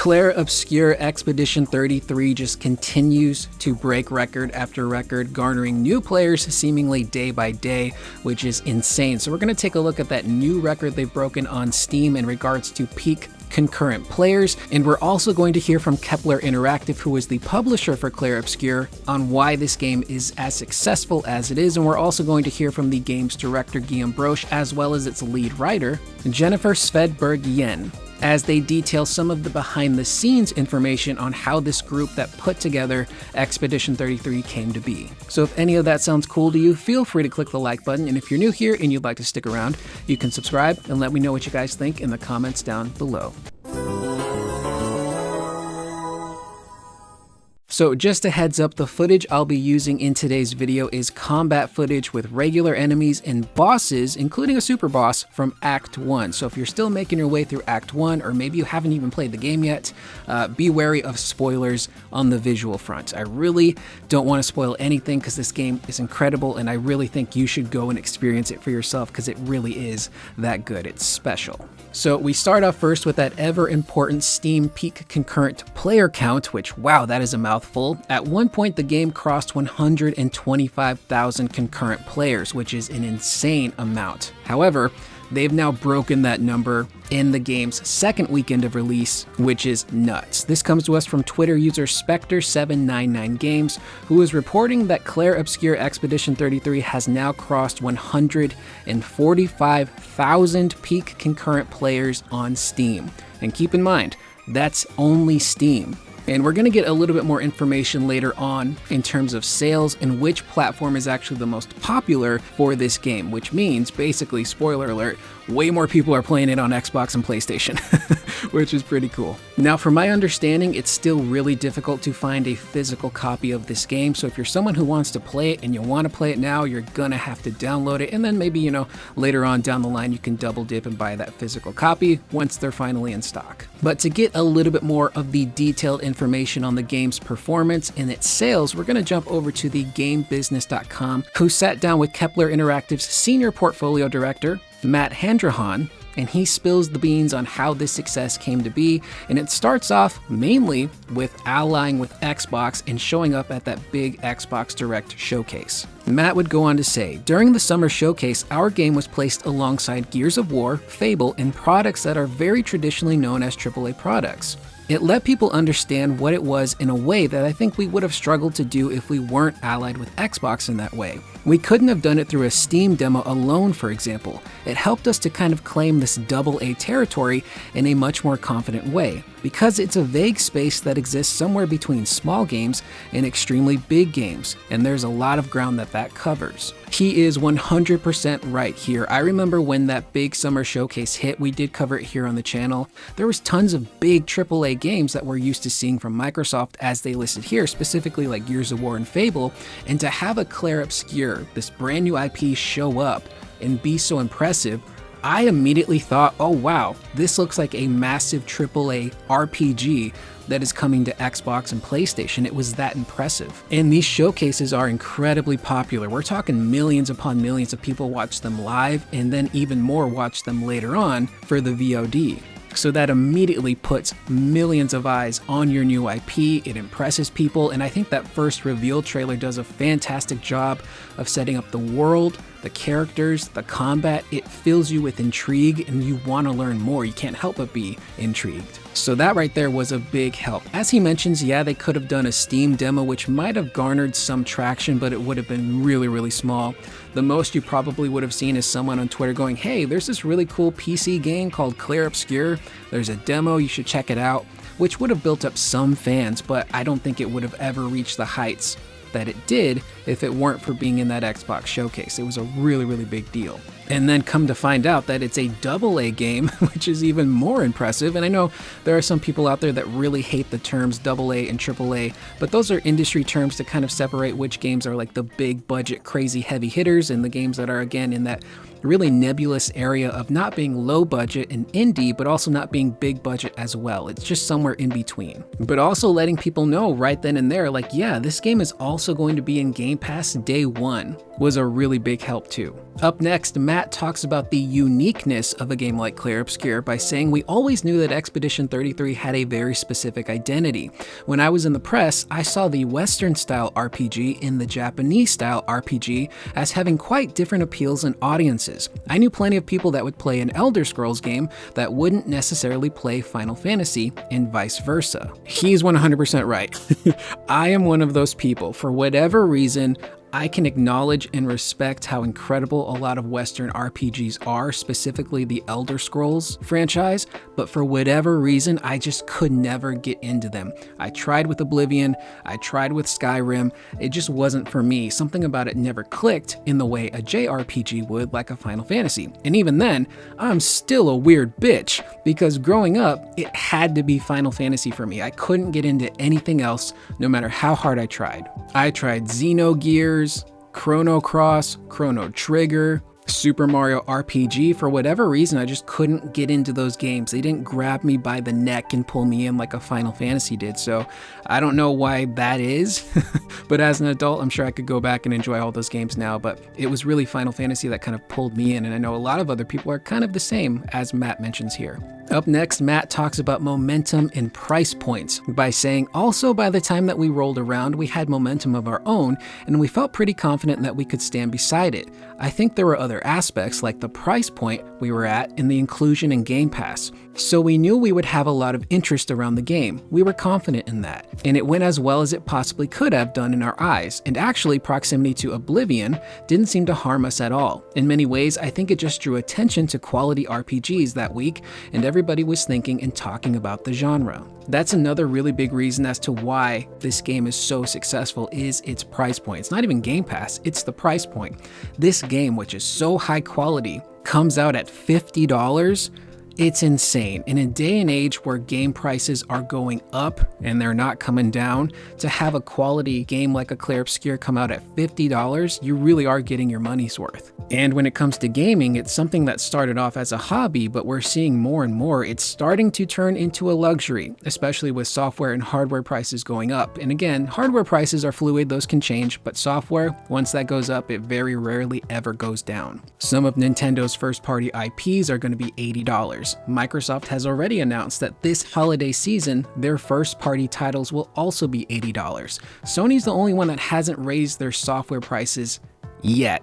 Clair Obscur Expedition 33 just continues to break record after record, garnering new players seemingly day by day, which is insane. So we're going to take a look at that new record they've broken on Steam in regards to peak concurrent players, and we're also going to hear from Kepler Interactive, who is the publisher for Clair Obscur, on why this game is as successful as it is, and we're also going to hear from the game's director Guillaume Broche, as well as its lead writer, Jennifer Svedberg-Yen, as they detail some of the behind-the-scenes information on how this group that put together Expedition 33 came to be. So if any of that sounds cool to you, feel free to click the like button, and if you're new here and you'd like to stick around, you can subscribe and let me know what you guys think in the comments down below. So just a heads up, the footage I'll be using in today's video is combat footage with regular enemies and bosses, including a super boss from Act 1. So if you're still making your way through Act 1, or maybe you haven't even played the game yet, be wary of spoilers on the visual front. I really don't want to spoil anything because this game is incredible, and I really think you should go and experience it for yourself because it really is that good. It's special. So we start off first with that ever important Steam peak concurrent player count, which, wow, that is a mouthful. At one point, the game crossed 125,000 concurrent players, which is an insane amount. However, they've now broken that number in the game's second weekend of release, which is nuts. This comes to us from Twitter user Spectre799Games, who is reporting that Clair Obscur Expedition 33 has now crossed 145,000 peak concurrent players on Steam. And keep in mind, that's only Steam. And we're going to get a little bit more information later on in terms of sales and which platform is actually the most popular for this game, which means, basically, spoiler alert, way more people are playing it on Xbox and PlayStation, which is pretty cool. Now, from my understanding, it's still really difficult to find a physical copy of this game, so if you're someone who wants to play it and you want to play it now, you're gonna have to download it, and then maybe, later on down the line, you can double dip and buy that physical copy once they're finally in stock. But to get a little bit more of the detailed information on the game's performance and its sales, we're gonna jump over to the GameBusiness.com, who sat down with Kepler Interactive's senior portfolio director, Matt Handrahan, and he spills the beans on how this success came to be, and it starts off mainly with allying with Xbox and showing up at that big Xbox Direct showcase. Matt would go on to say, during the summer showcase, our game was placed alongside Gears of War, Fable, and products that are very traditionally known as AAA products. It let people understand what it was in a way that I think we would have struggled to do if we weren't allied with Xbox in that way. We couldn't have done it through a Steam demo alone, for example. It helped us to kind of claim this AA territory in a much more confident way, because it's a vague space that exists somewhere between small games and extremely big games, and there's a lot of ground that covers. He is 100% right here. I remember when that big summer showcase hit, we did cover it here on the channel. There was tons of big AAA games that we're used to seeing from Microsoft, as they listed here, specifically like Gears of War and Fable, and to have a Clair Obscur, this brand new IP, show up and be so impressive, I immediately thought, oh wow, this looks like a massive AAA RPG that is coming to Xbox and PlayStation. It was that impressive. And these showcases are incredibly popular. We're talking millions upon millions of people watch them live, and then even more watch them later on for the VOD. So that immediately puts millions of eyes on your new IP. It impresses people, and I think that first reveal trailer does a fantastic job of setting up the world, the characters, the combat. It fills you with intrigue, and you want to learn more. You can't help but be intrigued. So that right there was a big help. As he mentions, yeah, they could have done a Steam demo, which might have garnered some traction, but it would have been really, really small. The most you probably would have seen is someone on Twitter going, hey, there's this really cool PC game called Clair Obscur. There's a demo, you should check it out, which would have built up some fans, but I don't think it would have ever reached the heights that it did if it weren't for being in that Xbox showcase. It was a really, really big deal. And then come to find out that it's a AA game, which is even more impressive. And I know there are some people out there that really hate the terms AA and AAA, but those are industry terms to kind of separate which games are like the big budget, crazy heavy hitters, and the games that are, again, in that really nebulous area of not being low budget and indie, but also not being big budget as well. It's just somewhere in between. But also letting people know right then and there, like, yeah, this game is also going to be in Game Pass day one, was a really big help too. Up next, Matt talks about the uniqueness of a game like Clair Obscur by saying, we always knew that Expedition 33 had a very specific identity. When I was in the press, I saw the Western style RPG and the Japanese style RPG as having quite different appeals and audiences. I knew plenty of people that would play an Elder Scrolls game that wouldn't necessarily play Final Fantasy, and vice versa. He's 100% right. I am one of those people. For whatever reason, I can acknowledge and respect how incredible a lot of Western RPGs are, specifically the Elder Scrolls franchise, but for whatever reason, I just could never get into them. I tried with Oblivion, I tried with Skyrim, it just wasn't for me. Something about it never clicked in the way a JRPG would, like a Final Fantasy. And even then, I'm still a weird bitch, because growing up, it had to be Final Fantasy for me. I couldn't get into anything else, no matter how hard I tried. I tried Xenogears, Chrono Cross, Chrono Trigger, Super Mario RPG. For whatever reason, I just couldn't get into those games. They didn't grab me by the neck and pull me in like a Final Fantasy did. So I don't know why that is, but as an adult, I'm sure I could go back and enjoy all those games now. But it was really Final Fantasy that kind of pulled me in. And I know a lot of other people are kind of the same, as Matt mentions here. Up next, Matt talks about momentum and price points by saying, also by the time that we rolled around, we had momentum of our own, and we felt pretty confident that we could stand beside it. I think there were other aspects like the price point we were at and the inclusion in Game Pass. So we knew we would have a lot of interest around the game. We were confident in that. And it went as well as it possibly could have done in our eyes. And actually, proximity to Oblivion didn't seem to harm us at all. In many ways, I think it just drew attention to quality RPGs that week, and everybody was thinking and talking about the genre. That's another really big reason as to why this game is so successful, is its price point. It's not even Game Pass, it's the price point. This game, which is so high quality, comes out at $50. It's insane. In a day and age where game prices are going up and they're not coming down, to have a quality game like a Clair Obscur come out at $50, you really are getting your money's worth. And when it comes to gaming, it's something that started off as a hobby, but we're seeing more and more it's starting to turn into a luxury, especially with software and hardware prices going up. And again, hardware prices are fluid, those can change, but software, once that goes up, it very rarely ever goes down. Some of Nintendo's first-party IPs are going to be $80. Microsoft has already announced that this holiday season, their first-party titles will also be $80. Sony's the only one that hasn't raised their software prices yet.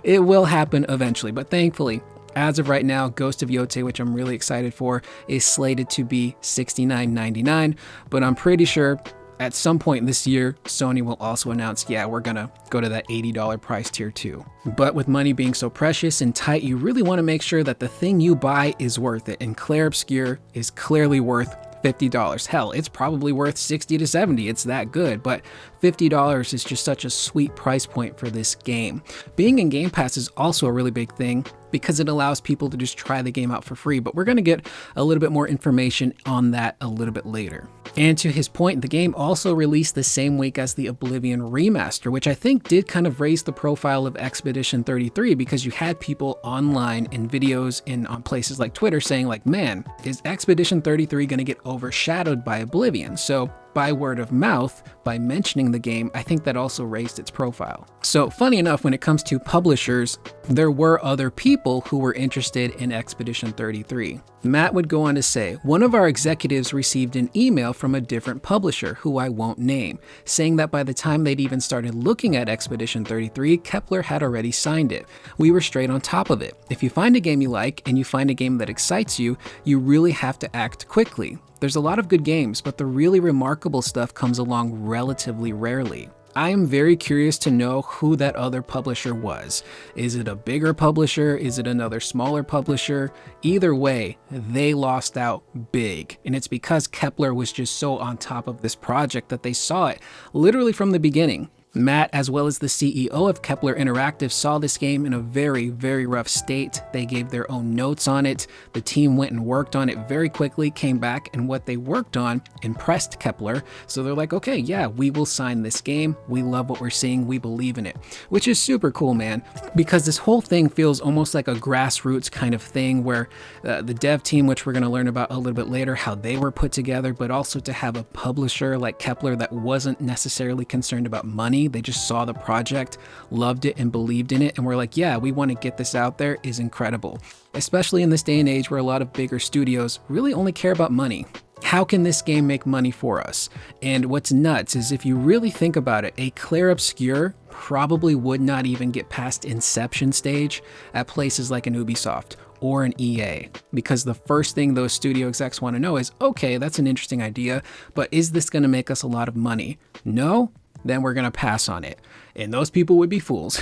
It will happen eventually, but thankfully, as of right now, Ghost of Yotei, which I'm really excited for, is slated to be $69.99, but I'm pretty sure at some point this year, Sony will also announce, yeah, we're gonna go to that $80 price tier too. But with money being so precious and tight, you really want to make sure that the thing you buy is worth it, and Clair Obscur is clearly worth $50. Hell, it's probably worth $60 to $70. It's that good, but $50 is just such a sweet price point for this game. Being in Game Pass is also a really big thing because it allows people to just try the game out for free, but we're going to get a little bit more information on that a little bit later. And to his point, the game also released the same week as the Oblivion remaster, which I think did kind of raise the profile of Expedition 33 because you had people online in videos and on places like Twitter saying like, man, is Expedition 33 going to get overshadowed by Oblivion? So by word of mouth, by mentioning the game, I think that also raised its profile. So funny enough, when it comes to publishers, there were other people who were interested in Expedition 33. Matt would go on to say, one of our executives received an email from a different publisher, who I won't name, saying that by the time they'd even started looking at Expedition 33, Kepler had already signed it. We were straight on top of it. If you find a game you like and you find a game that excites you, you really have to act quickly. There's a lot of good games, but the really remarkable stuff comes along relatively rarely. I am very curious to know who that other publisher was. Is it a bigger publisher? Is it another smaller publisher? Either way, they lost out big. And it's because Kepler was just so on top of this project that they saw it literally from the beginning. Matt, as well as the CEO of Kepler Interactive, saw this game in a very, very rough state. They gave their own notes on it. The team went and worked on it very quickly, came back, and what they worked on impressed Kepler. So they're like, okay, yeah, we will sign this game. We love what we're seeing. We believe in it, which is super cool, man, because this whole thing feels almost like a grassroots kind of thing where the dev team, which we're going to learn about a little bit later, how they were put together, but also to have a publisher like Kepler that wasn't necessarily concerned about money. They just saw the project, loved it, and believed in it, and were like, yeah, we want to get this out there, is incredible. Especially in this day and age where a lot of bigger studios really only care about money. How can this game make money for us? And what's nuts is if you really think about it, a Clair Obscur probably would not even get past inception stage at places like an Ubisoft or an EA, because the first thing those studio execs want to know is, okay, that's an interesting idea, but is this going to make us a lot of money? No? Then we're going to pass on it. And those people would be fools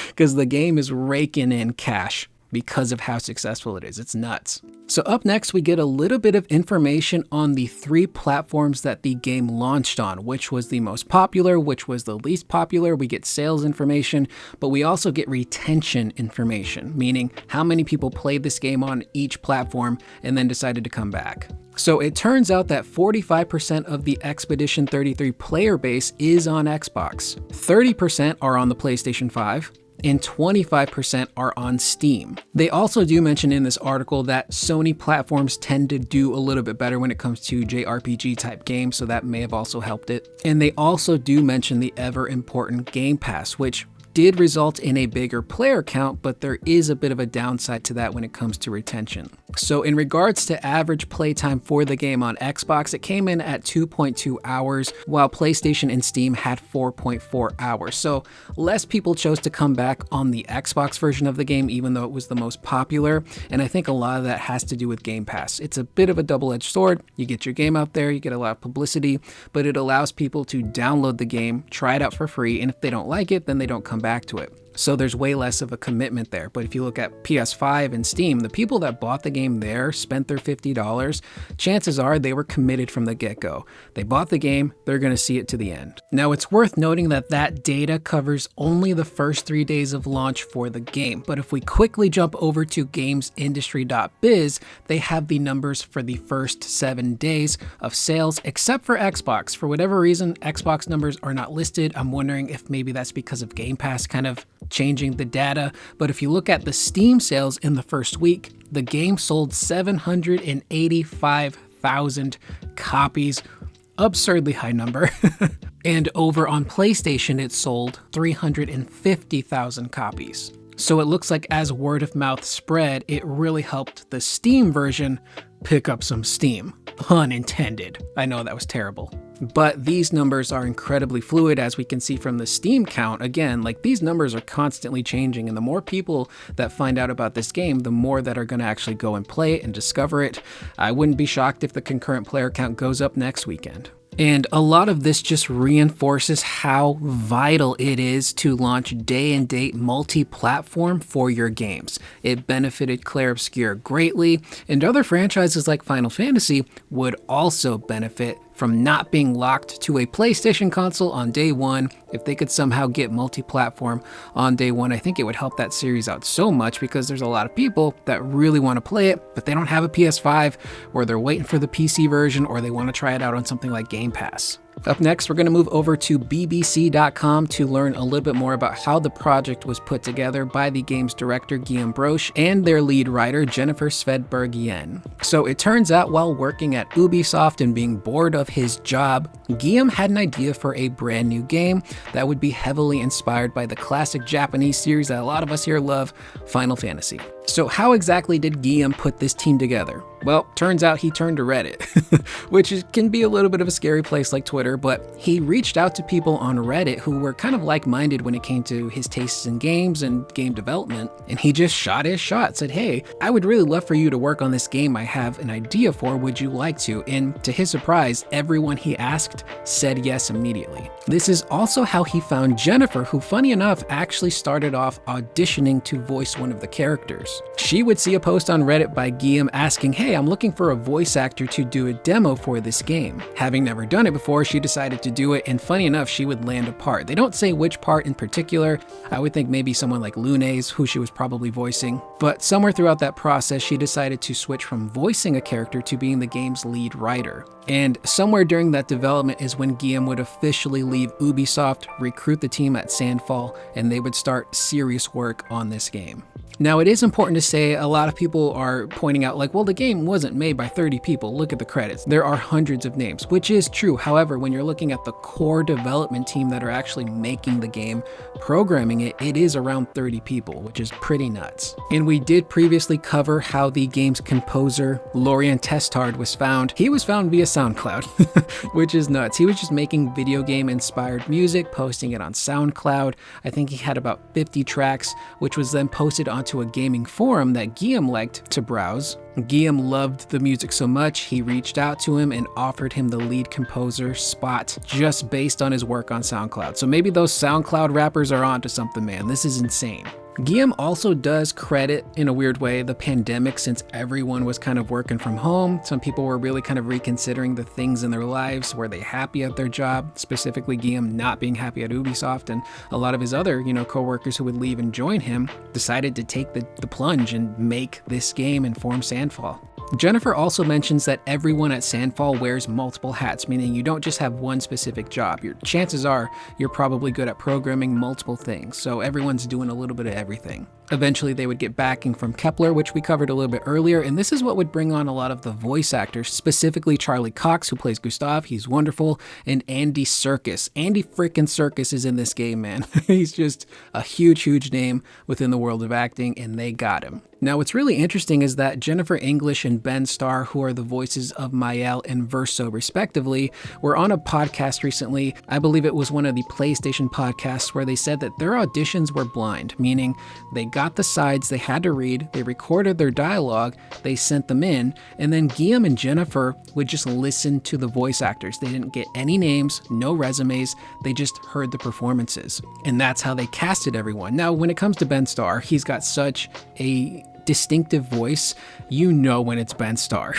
because the game is raking in cash because of how successful it is. It's nuts. So up next, we get a little bit of information on the 3 platforms that the game launched on, which was the most popular, which was the least popular. We get sales information, but we also get retention information, meaning how many people played this game on each platform and then decided to come back. So it turns out that 45% of the Expedition 33 player base is on Xbox, 30% are on the PlayStation 5, and 25% are on Steam. They also do mention in this article that Sony platforms tend to do a little bit better when it comes to JRPG type games, so that may have also helped it. And they also do mention the ever important Game Pass, which did result in a bigger player count, but there is a bit of a downside to that when it comes to retention. So in regards to average playtime for the game on Xbox, it came in at 2.2 hours, while PlayStation and Steam had 4.4 hours. So less people chose to come back on the Xbox version of the game, even though it was the most popular. And I think a lot of that has to do with Game Pass. It's a bit of a double-edged sword. You get your game out there, you get a lot of publicity, but it allows people to download the game, try it out for free, and if they don't like it, then they don't come back to it. So there's way less of a commitment there. But if you look at PS5 and Steam, the people that bought the game there, spent their $50, chances are they were committed from the get-go. They bought the game, they're going to see it to the end. Now it's worth noting that that data covers only the first 3 days of launch for the game. But if we quickly jump over to gamesindustry.biz, they have the numbers for the first 7 days of sales, except for Xbox. For whatever reason, Xbox numbers are not listed. I'm wondering if maybe that's because of Game Pass kind of changing the data. But if you look at the Steam sales in the first week, the game sold 785,000 copies. Absurdly high number. And over on PlayStation, it sold 350,000 copies. So it looks like as word of mouth spread, it really helped the Steam version pick up some steam. Pun intended. I know that was terrible. But these numbers are incredibly fluid, as we can see from the Steam count. Again, like, these numbers are constantly changing, and the more people that find out about this game, the more that are going to actually go and play it and discover it. I wouldn't be shocked if the concurrent player count goes up next weekend. And a lot of this just reinforces how vital it is to launch day and date multi-platform for your games. It benefited Clair Obscur greatly, and other franchises like Final Fantasy would also benefit from not being locked to a PlayStation console on day one. If they could somehow get multi-platform on day one, I think it would help that series out so much, because there's a lot of people that really want to play it, but they don't have a PS5, or they're waiting for the PC version, or they want to try it out on something like Game Pass. Up next, we're going to move over to BBC.com to learn a little bit more about how the project was put together by the game's director, Guillaume Broche, and their lead writer, Jennifer Svedberg-Yen. So it turns out, while working at Ubisoft and being bored of his job, Guillaume had an idea for a brand new game that would be heavily inspired by the classic Japanese series that a lot of us here love, Final Fantasy. So how exactly did Guillaume put this team together? Well, turns out he turned to Reddit, which can be a little bit of a scary place like Twitter, but he reached out to people on Reddit who were kind of like-minded when it came to his tastes in games and game development, and he just shot his shot, said, hey, I would really love for you to work on this game I have an idea for, would you like to? And to his surprise, everyone he asked said yes immediately. This is also how he found Jennifer, who, funny enough, actually started off auditioning to voice one of the characters. developers. She would see a post on Reddit by Guillaume asking, hey, I'm looking for a voice actor to do a demo for this game. Having never done it before, she decided to do it, and funny enough, she would land a part. They don't say which part in particular. I would think maybe someone like Lunes, who she was probably voicing. But somewhere throughout that process, she decided to switch from voicing a character to being the game's lead writer. And somewhere during that development is when Guillaume would officially leave Ubisoft, recruit the team at Sandfall, and they would start serious work on this game. Now, it is important to say a lot of people are pointing out like, well, the game wasn't made by 30 people. Look at the credits. There are hundreds of names, which is true. However, when you're looking at the core development team that are actually making the game, programming it, it is around 30 people, which is pretty nuts. And we did previously cover how the game's composer, Lorien Testard, was found. He was found via SoundCloud, which is nuts. He was just making video game inspired music, posting it on SoundCloud. I think he had about 50 tracks, which was then posted onto a gaming forum that Guillaume liked to browse. Guillaume loved the music so much, he reached out to him and offered him the lead composer spot just based on his work on SoundCloud. So maybe those SoundCloud rappers are onto something, man. This is insane. Guillaume also does credit, in a weird way, the pandemic, since everyone was kind of working from home. Some people were really kind of reconsidering the things in their lives. Were they happy at their job? Specifically, Guillaume not being happy at Ubisoft, and a lot of his other, co-workers who would leave and join him decided to take the plunge and make this game and form Sandfall. Jennifer also mentions that everyone at Sandfall wears multiple hats, meaning you don't just have one specific job. Your chances are you're probably good at programming multiple things, so everyone's doing a little bit of everything. Eventually they would get backing from Kepler, which we covered a little bit earlier, and this is what would bring on a lot of the voice actors, specifically Charlie Cox, who plays Gustav, he's wonderful, and Andy Serkis. Andy frickin' Serkis is in this game, man. He's just a huge name within the world of acting, and they got him. Now, what's really interesting is that Jennifer English and Ben Starr, who are the voices of Mael and Verso respectively, were on a podcast recently. I believe it was one of the PlayStation podcasts, where they said that their auditions were blind, meaning they got the sides they had to read, they recorded their dialogue, they sent them in, and then Guillaume and Jennifer would just listen to the voice actors. They didn't get any names, no resumes, they just heard the performances. And that's how they casted everyone. Now, when it comes to Ben Starr, he's got such a distinctive voice, when it's Ben Starr.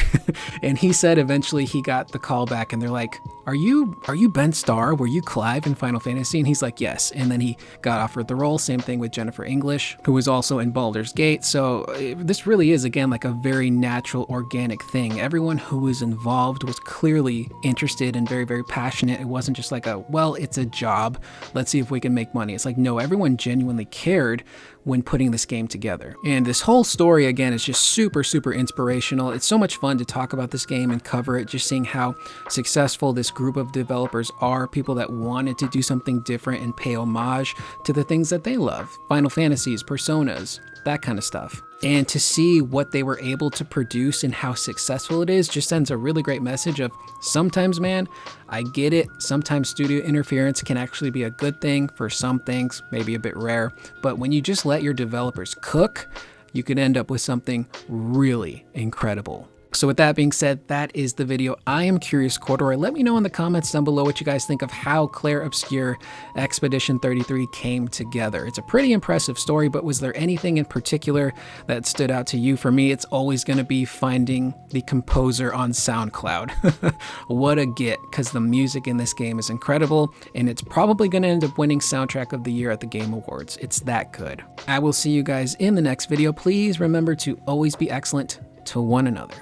And he said eventually he got the call back and they're like, are you Ben Starr? Were you Clive in Final Fantasy? And he's like, yes. And then he got offered the role. Same thing with Jennifer English, who was also in Baldur's Gate. So this really is, again, like a very natural, organic thing. Everyone who was involved was clearly interested and very passionate. It wasn't just like it's a job. Let's see if we can make money. It's like, no, everyone genuinely cared when putting this game together. And this whole story, again, is just super inspirational. It's so much fun to talk about this game and cover it, just seeing how successful this group of developers are, people that wanted to do something different and pay homage to the things that they love. Final Fantasies, Personas, that kind of stuff. And to see what they were able to produce and how successful it is just sends a really great message of sometimes, man, I get it. Sometimes studio interference can actually be a good thing for some things, maybe a bit rare. But when you just let your developers cook, you could end up with something really incredible. So with that being said, that is the video. I am Curious Corduroy. Let me know in the comments down below what you guys think of how Clair Obscur Expedition 33 came together. It's a pretty impressive story, but was there anything in particular that stood out to you? For me, it's always going to be finding the composer on SoundCloud. What a get, because the music in this game is incredible, and it's probably going to end up winning Soundtrack of the Year at the Game Awards. It's that good. I will see you guys in the next video. Please remember to always be excellent to one another.